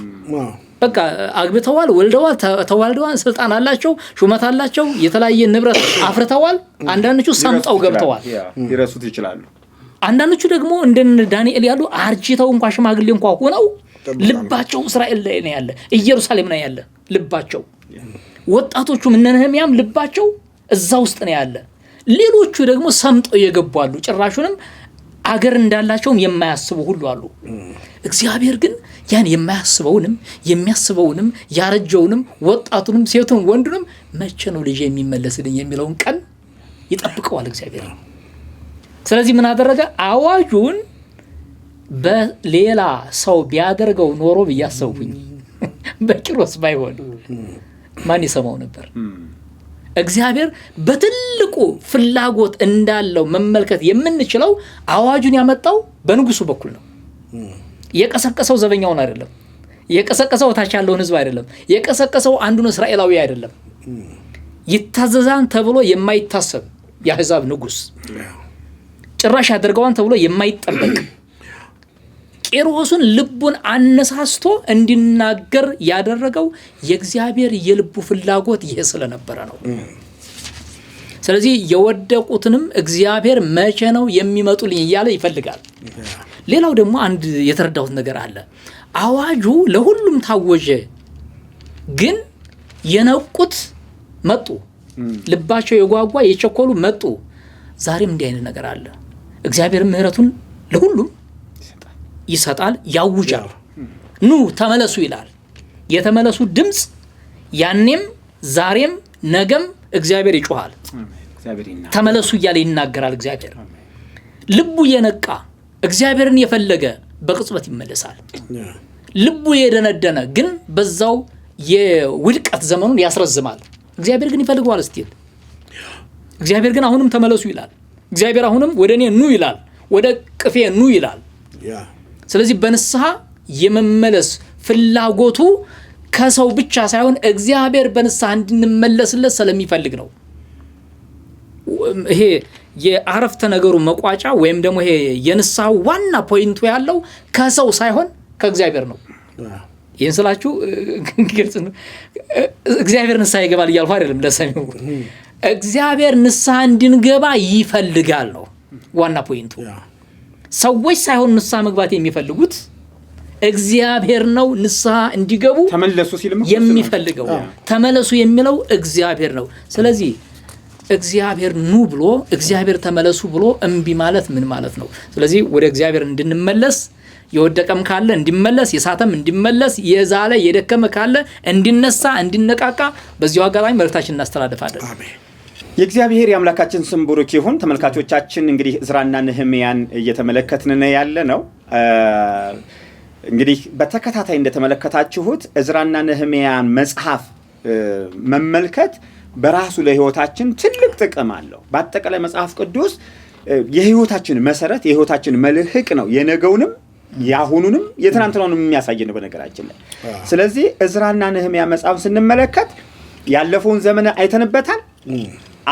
[SPEAKER 4] በቃ አግብተዋል፣ ወልደዋል፣ ተዋልደዋል፣ ስልጣን አላቸው፣ ሹመት አላቸው፣ የተለያየ ንብረት አፍርተዋል። አንዳንዶቹ ሰምጠው ገብተዋል።
[SPEAKER 1] ይረሱት ይችላሉ።
[SPEAKER 4] አንዳንዶቹ ደግሞ እንደ ዳንኤል ያሉ አርጅተው እንኳን ሽማግሌ እንኳን ሆነው ልባቸው እስራኤል ላይ ነው ያለ፣ ኢየሩሳሌም ነው ያለ ልባቸው። ወጣቶቹም እነ ነህምያም ልባቸው እዛ ውስጥ ነው ያለ። ሌሎቹ ደግሞ ሰምጠው የገባሉ፣ ጭራሹንም አገር እንዳላቸውም የማያስቡ ሁሉ አሉ። እግዚአብሔር ግን ያን የማያስበውንም የሚያስበውንም ያረጀውንም ወጣቱንም ሴቱን ወንዱንም መቼ ነው ልጅ የሚመለስልኝ የሚለውን ቀን ይጠብቀዋል እግዚአብሔር። ስለዚህ ምን አደረገ? አዋጁን በሌላ ሰው ቢያደርገው ኖሮ ብያሰብኩኝ በቂሮስ ባይሆን ማን ይሰማው ነበር? እግዚአብሔር በትልቁ ፍላጎት እንዳለው መመልከት የምንችለው አዋጁን ያመጣው በንጉሱ በኩል ነው። የቀሰቀሰው ዘበኛውን አይደለም። የቀሰቀሰው ታች ያለውን ህዝብ አይደለም። የቀሰቀሰው አንዱን እስራኤላዊ አይደለም። ይታዘዛን ተብሎ የማይታሰብ የአሕዛብ ንጉስ ጭራሽ ያደርገዋን ተብሎ የማይጠበቅ ቂሮስን ልቡን አነሳስቶ እንዲናገር ያደረገው የእግዚአብሔር የልቡ ፍላጎት ይሄ ስለነበረ ነው። ስለዚህ የወደቁትንም እግዚአብሔር መቼ ነው የሚመጡልኝ እያለ ይፈልጋል። ሌላው ደግሞ አንድ የተረዳሁት ነገር አለ። አዋጁ ለሁሉም ታወጀ፣ ግን የነቁት መጡ፣ ልባቸው የጓጓ የቸኮሉ መጡ። ዛሬም እንዲህ አይነት ነገር አለ። እግዚአብሔር ምህረቱን ለሁሉም ይሰጣል፣ ያውጃል። ኑ ተመለሱ ይላል። የተመለሱ ድምጽ ያኔም ዛሬም ነገም እግዚአብሔር ይጮሃል። ተመለሱ እያለ ይናገራል። እግዚአብሔር ልቡ የነቃ እግዚአብሔርን የፈለገ በቅጽበት ይመለሳል። ልቡ የደነደነ ግን በዛው የውድቀት ዘመኑን ያስረዝማል። እግዚአብሔር ግን ይፈልገዋል እስቲል። እግዚአብሔር ግን አሁንም ተመለሱ ይላል። እግዚአብሔር አሁንም ወደኔ ኑ ይላል፣ ወደ ቅፌ ኑ ይላል። ስለዚህ በንስሐ የመመለስ ፍላጎቱ ከሰው ብቻ ሳይሆን እግዚአብሔር በንስሐ እንድንመለስለት ስለሚፈልግ ነው። ይሄ የአረፍተ ነገሩ መቋጫ ወይም ደግሞ ይሄ የንስሐ ዋና ፖይንቱ ያለው ከሰው ሳይሆን ከእግዚአብሔር ነው። ይህን ስላችሁ ግልጽ ነው። እግዚአብሔር ንስሐ ይገባል እያልኩ አይደለም ለሰሚው። እግዚአብሔር ንስሐ እንድንገባ ይፈልጋል ነው ዋና ፖይንቱ። ሰዎች ሳይሆን ንስሐ መግባት የሚፈልጉት እግዚአብሔር ነው። ንስሐ እንዲገቡ
[SPEAKER 1] ተመለሱ ሲልም
[SPEAKER 4] የሚፈልገው ተመለሱ የሚለው እግዚአብሔር ነው። ስለዚህ እግዚአብሔር ኑ ብሎ እግዚአብሔር ተመለሱ ብሎ እምቢ ማለት ምን ማለት ነው? ስለዚህ ወደ እግዚአብሔር እንድንመለስ የወደቀም ካለ እንዲመለስ፣ የሳተም እንዲመለስ፣ የዛለ የደከመ ካለ እንዲነሳ እንዲነቃቃ በዚሁ አጋጣሚ መልእክታችንን እናስተላልፋለን።
[SPEAKER 2] አሜን።
[SPEAKER 1] የእግዚአብሔር የአምላካችን ስም ብሩክ ይሁን። ተመልካቾቻችን እንግዲህ ዕዝራና ነህምያን እየተመለከትን ያለ ነው። እንግዲህ በተከታታይ እንደተመለከታችሁት ዕዝራና ነህምያን መጽሐፍ መመልከት በራሱ ለህይወታችን ትልቅ ጥቅም አለው። በአጠቃላይ መጽሐፍ ቅዱስ የህይወታችን መሰረት የህይወታችን መልህቅ ነው። የነገውንም ያሁኑንም የትናንትናውንም የሚያሳይ ነው በነገራችን ላይ። ስለዚህ ዕዝራና ነህምያ መጽሐፍ ስንመለከት ያለፈውን ዘመን አይተንበታል።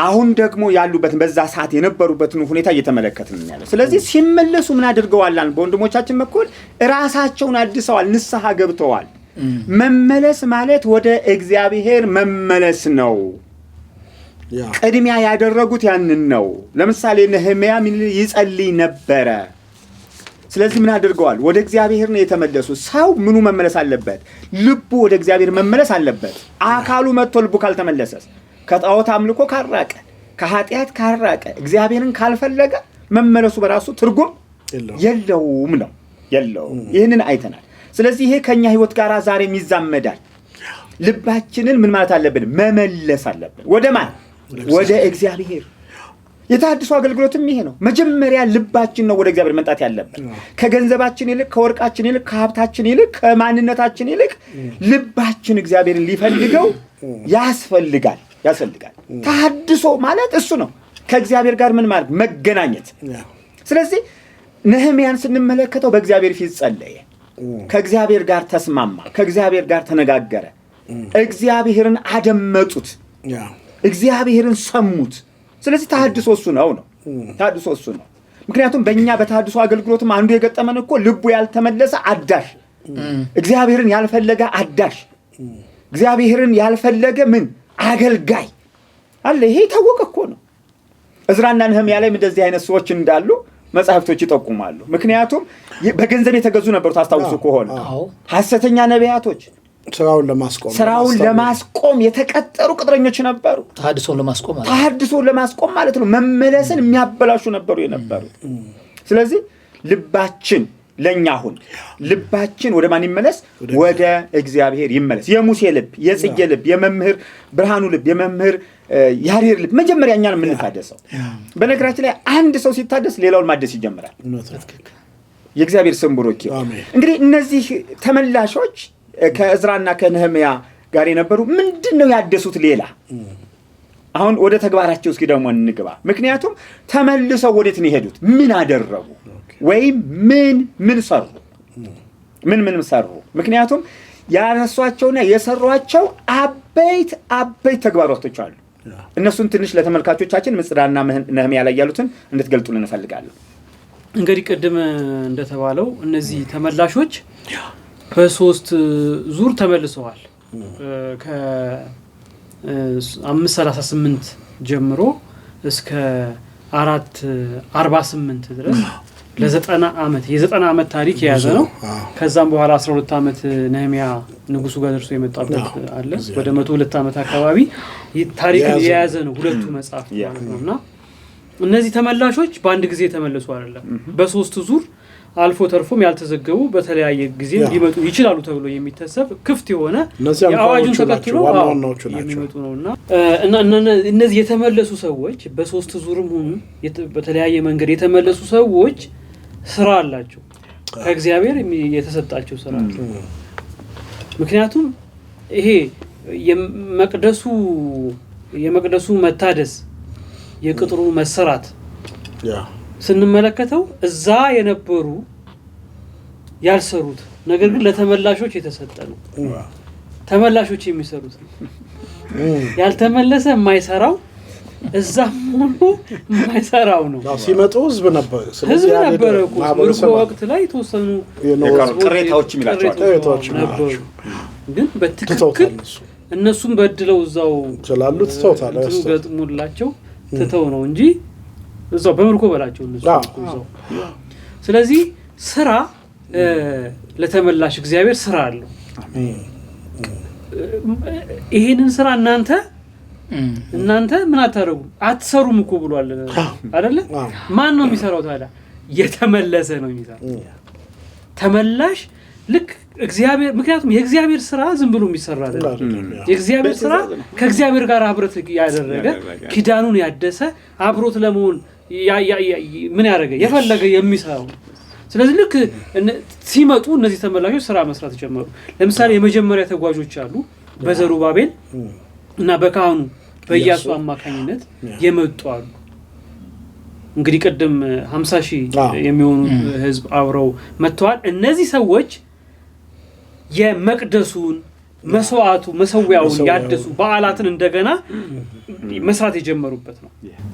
[SPEAKER 1] አሁን ደግሞ ያሉበትን በዛ ሰዓት የነበሩበትን ሁኔታ እየተመለከትን ያለው። ስለዚህ ሲመለሱ ምን አድርገዋል? በወንድሞቻችን በኩል ራሳቸውን አድሰዋል፣ ንስሐ ገብተዋል። መመለስ ማለት ወደ እግዚአብሔር መመለስ ነው። ቅድሚያ ያደረጉት ያንን ነው። ለምሳሌ ነህምያ ይጸልይ ነበረ። ስለዚህ ምን አድርገዋል? ወደ እግዚአብሔር ነው የተመለሱ። ሰው ምኑ መመለስ አለበት? ልቡ ወደ እግዚአብሔር መመለስ አለበት። አካሉ መጥቶ ልቡ ካልተመለሰስ፣ ከጣዖት አምልኮ ካራቀ፣ ከኃጢአት ካራቀ፣ እግዚአብሔርን ካልፈለገ መመለሱ በራሱ ትርጉም የለውም ነው። የለውም። ይህንን አይተናል። ስለዚህ ይሄ ከኛ ህይወት ጋር ዛሬም ይዛመዳል። ልባችንን ምን ማለት አለብን? መመለስ አለብን። ወደ ማን? ወደ እግዚአብሔር። የተሐድሶ አገልግሎትም ይሄ ነው። መጀመሪያ ልባችን ነው ወደ እግዚአብሔር መምጣት ያለበት። ከገንዘባችን ይልቅ፣ ከወርቃችን ይልቅ፣ ከሀብታችን ይልቅ፣ ከማንነታችን ይልቅ ልባችን እግዚአብሔርን ሊፈልገው ያስፈልጋል። ተሐድሶ ማለት እሱ ነው። ከእግዚአብሔር ጋር ምን ማለት? መገናኘት። ስለዚህ ነህምያን ስንመለከተው በእግዚአብሔር ፊት ጸለየ፣ ከእግዚአብሔር ጋር ተስማማ፣ ከእግዚአብሔር ጋር ተነጋገረ። እግዚአብሔርን አደመጡት፣ እግዚአብሔርን ሰሙት። ስለዚህ ተሐድሶ እሱ ነው። ተሐድሶ እሱ ነው። ምክንያቱም በእኛ በተሐድሶ አገልግሎትም አንዱ የገጠመን እኮ ልቡ ያልተመለሰ አዳሽ፣ እግዚአብሔርን ያልፈለገ አዳሽ፣ እግዚአብሔርን ያልፈለገ ምን አገልጋይ አለ። ይሄ ታወቀ እኮ ነው። ዕዝራና ነህምያ ላይም እንደዚህ አይነት ሰዎች እንዳሉ መጽሐፍቶች ይጠቁማሉ። ምክንያቱም በገንዘብ የተገዙ ነበሩ። ታስታውሱ ከሆነ ሐሰተኛ ነቢያቶች ስራውን ለማስቆም የተቀጠሩ ቅጥረኞች ነበሩ። ተሐድሶን ለማስቆም ማለት ነው። መመለስን የሚያበላሹ ነበሩ የነበሩት። ስለዚህ ልባችን ለኛ አሁን ልባችን ወደ ማን ይመለስ? ወደ እግዚአብሔር ይመለስ። የሙሴ ልብ፣ የጽጌ ልብ፣ የመምህር ብርሃኑ ልብ፣ የመምህር ያሬድ ልብ መጀመሪያ እኛን የምንታደሰው። በነገራችን ላይ አንድ ሰው ሲታደስ ሌላውን ማደስ ይጀምራል። የእግዚአብሔር ስም ብሩክ ይሁን። እንግዲህ እነዚህ ተመላሾች ከዕዝራና ከነህምያ ጋር የነበሩ ምንድነው ያደሱት? ሌላ አሁን ወደ ተግባራቸው እስኪ ደግሞ እንግባ። ምክንያቱም ተመልሰው ወዴት ነው የሄዱት? ምን አደረጉ? ወይም ምን ሰሩ? ምን ሰሩ? ምክንያቱም ያነሷቸውና የሰሯቸው አበይት ተግባራቶች አሉ። እነሱን ትንሽ ለተመልካቾቻችን ዕዝራና ነህምያ ላይ ያሉትን እንድትገልጡልን እንፈልጋለን።
[SPEAKER 3] እንግዲህ ቅድም እንደተባለው እነዚህ ተመላሾች በሶስት ዙር ተመልሰዋል። ከ538 ጀምሮ እስከ 448 ድረስ ለ90 ዓመት የ90 ዓመት ታሪክ የያዘ ነው። ከዛም በኋላ 12 ዓመት ነህምያ ንጉሱ ጋር ደርሶ የመጣበት አለ። ወደ 102 ዓመት አካባቢ ታሪክ የያዘ ነው ሁለቱ መጽሐፍ ማለት ነውና እነዚህ ተመላሾች በአንድ ጊዜ ተመለሱ አይደለም። በሶስት ዙር አልፎ ተርፎም ያልተዘገቡ በተለያየ ጊዜ ሊመጡ ይችላሉ ተብሎ የሚታሰብ ክፍት የሆነ የአዋጁን ተከትሎ የሚመጡ ነውና እነዚህ የተመለሱ ሰዎች በሶስት ዙርም ሆኑ በተለያየ መንገድ የተመለሱ ሰዎች ስራ አላቸው። ከእግዚአብሔር የተሰጣቸው ስራ አለ። ምክንያቱም ይሄ የመቅደሱ መታደስ የቅጥሩ መሰራት ስንመለከተው እዛ የነበሩ ያልሰሩት ነገር ግን ለተመላሾች የተሰጠ ነው። ተመላሾች የሚሰሩት ነው። ያልተመለሰ የማይሰራው እዛ ሆኖ የማይሰራው ነው።
[SPEAKER 2] ሲመጡ ህዝብ ነበር
[SPEAKER 3] እኮ ምርኮ ወቅት ላይ ተወሰኑ
[SPEAKER 1] ቅሬታዎች
[SPEAKER 3] ነበሩ። ግን በትክክል እነሱም በድለው እዛው
[SPEAKER 2] ስላሉ ተውታል።
[SPEAKER 3] ገጥሙላቸው ትተው ነው እንጂ እዛው በምርኮ በላቸው እነሱ እዛው። ስለዚህ ስራ ለተመላሽ እግዚአብሔር ስራ አለው። ይሄንን ስራ እናንተ ምን አትሰሩም እኮ ብሏል አይደለ? ማን ነው የሚሰራው ታዲያ? የተመለሰ ነው የሚሰራው። ተመላሽ ልክ እግዚአብሔር ምክንያቱም የእግዚአብሔር ስራ ዝም ብሎ የሚሰራ አይደለም። የእግዚአብሔር ስራ ከእግዚአብሔር ጋር አብሮት ያደረገ ኪዳኑን ያደሰ አብሮት ለመሆን ምን ያደረገ የፈለገ የሚሰራው። ስለዚህ ልክ ሲመጡ እነዚህ ተመላሾች ስራ መስራት ጀመሩ። ለምሳሌ የመጀመሪያ ተጓዦች አሉ በዘሩባቤል እና በካህኑ በኢያሱ አማካኝነት የመጡ አሉ። እንግዲህ ቀደም 50,000 የሚሆኑ ህዝብ አብረው መጥተዋል። እነዚህ ሰዎች የመቅደሱን መሰዊያውን ያደሱ በዓላትን እንደገና መስራት የጀመሩበት ነው።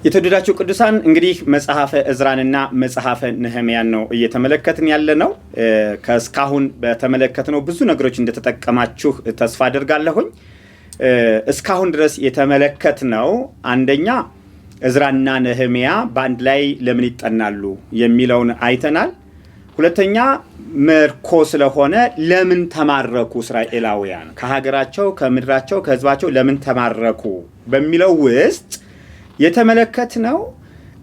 [SPEAKER 1] የተወደዳችሁ ቅዱሳን እንግዲህ መጽሐፈ ዕዝራንና መጽሐፈ ነህምያን ነው እየተመለከትን ያለነው። ከስካሁን በተመለከትነው ብዙ ነገሮች እንደተጠቀማችሁ ተስፋ አደርጋለሁኝ። እስካሁን ድረስ የተመለከትነው አንደኛ ዕዝራና ነህምያ በአንድ ላይ ለምን ይጠናሉ የሚለውን አይተናል። ሁለተኛ ምርኮ ስለሆነ ለምን ተማረኩ እስራኤላውያን ከሀገራቸው ከምድራቸው ከህዝባቸው ለምን ተማረኩ በሚለው ውስጥ የተመለከትነው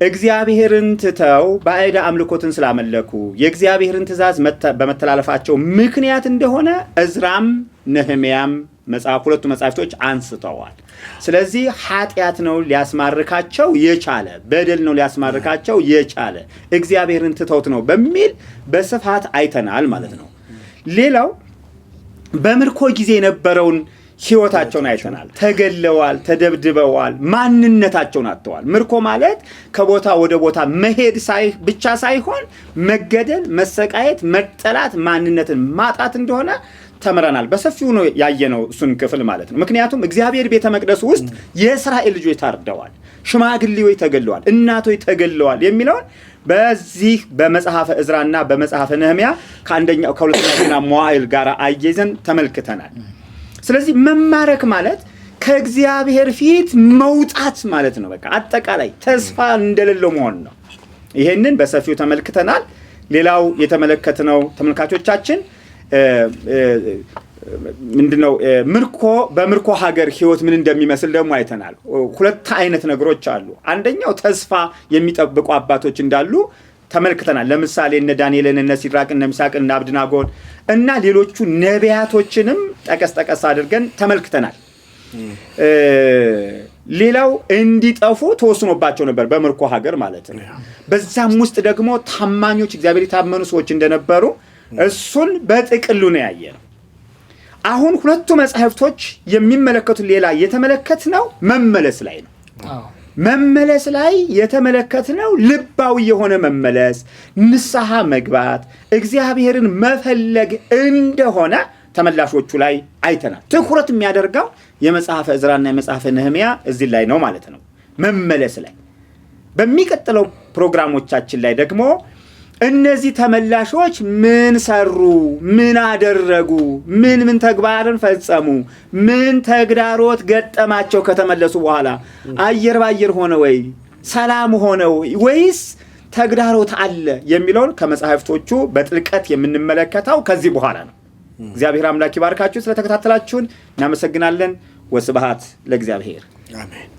[SPEAKER 1] እግዚአብሔርን ትተው ባዕድ አምልኮትን ስላመለኩ የእግዚአብሔርን ትእዛዝ በመተላለፋቸው ምክንያት እንደሆነ ዕዝራም ነህምያም ሁለቱ መጻሕፍቶች አንስተዋል። ስለዚህ ኃጢአት ነው ሊያስማርካቸው የቻለ በደል ነው ሊያስማርካቸው የቻለ እግዚአብሔርን ትተውት ነው በሚል በስፋት አይተናል ማለት ነው። ሌላው በምርኮ ጊዜ የነበረውን ሕይወታቸውን አይተናል። ተገለዋል፣ ተደብድበዋል፣ ማንነታቸውን አጥተዋል። ምርኮ ማለት ከቦታ ወደ ቦታ መሄድ ብቻ ሳይሆን መገደል፣ መሰቃየት፣ መጠላት፣ ማንነትን ማጣት እንደሆነ ተምረናል። በሰፊው ነው ያየነው እሱን ክፍል ማለት ነው። ምክንያቱም እግዚአብሔር ቤተ መቅደስ ውስጥ የእስራኤል ልጆች ታርደዋል፣ ሽማግሌዎች ተገለዋል፣ እናቶች ተገለዋል የሚለውን በዚህ በመጽሐፈ ዕዝራና በመጽሐፈ ነህምያ ከሁለተኛ ዜና መዋዕል ጋር አያይዘን ተመልክተናል። ስለዚህ መማረክ ማለት ከእግዚአብሔር ፊት መውጣት ማለት ነው። በቃ አጠቃላይ ተስፋ እንደሌለው መሆን ነው። ይሄንን በሰፊው ተመልክተናል። ሌላው የተመለከትነው ተመልካቾቻችን ምንድነው በምርኮ ሀገር ህይወት ምን እንደሚመስል ደግሞ አይተናል። ሁለት አይነት ነገሮች አሉ። አንደኛው ተስፋ የሚጠብቁ አባቶች እንዳሉ ተመልክተናል። ለምሳሌ እነ ዳንኤልን፣ እነ ሲድራቅ፣ እነ ሚሳቅ፣ እነ አብድናጎን እና ሌሎቹ ነቢያቶችንም ጠቀስ አድርገን ተመልክተናል። ሌላው እንዲጠፉ ተወስኖባቸው ነበር በምርኮ ሀገር ማለት ነው። በዛም ውስጥ ደግሞ ታማኞች እግዚአብሔር የታመኑ ሰዎች እንደነበሩ እሱን በጥቅሉ ነው ያየነው። አሁን ሁለቱ መጻሕፍቶች የሚመለከቱት ሌላ የተመለከትነው መመለስ ላይ ነው። መመለስ ላይ የተመለከትነው ልባዊ የሆነ መመለስ፣ ንስሐ መግባት፣ እግዚአብሔርን መፈለግ እንደሆነ ተመላሾቹ ላይ አይተናል። ትኩረት የሚያደርገው የመጽሐፈ ዕዝራና የመጽሐፈ ነህምያ እዚህ ላይ ነው ማለት ነው፣ መመለስ ላይ። በሚቀጥለው ፕሮግራሞቻችን ላይ ደግሞ እነዚህ ተመላሾች ምን ሰሩ፣ ምን አደረጉ፣ ምን ተግባርን ፈጸሙ፣ ምን ተግዳሮት ገጠማቸው ከተመለሱ በኋላ አየር ባየር ሆነ ወይ ሰላም ሆነ ወይስ ተግዳሮት አለ የሚለውን ከመጻሕፍቶቹ በጥልቀት የምንመለከተው ከዚህ በኋላ ነው። እግዚአብሔር አምላክ ይባርካችሁ። ስለተከታተላችሁን እናመሰግናለን። ወስብሐት ለእግዚአብሔር።
[SPEAKER 2] አሜን።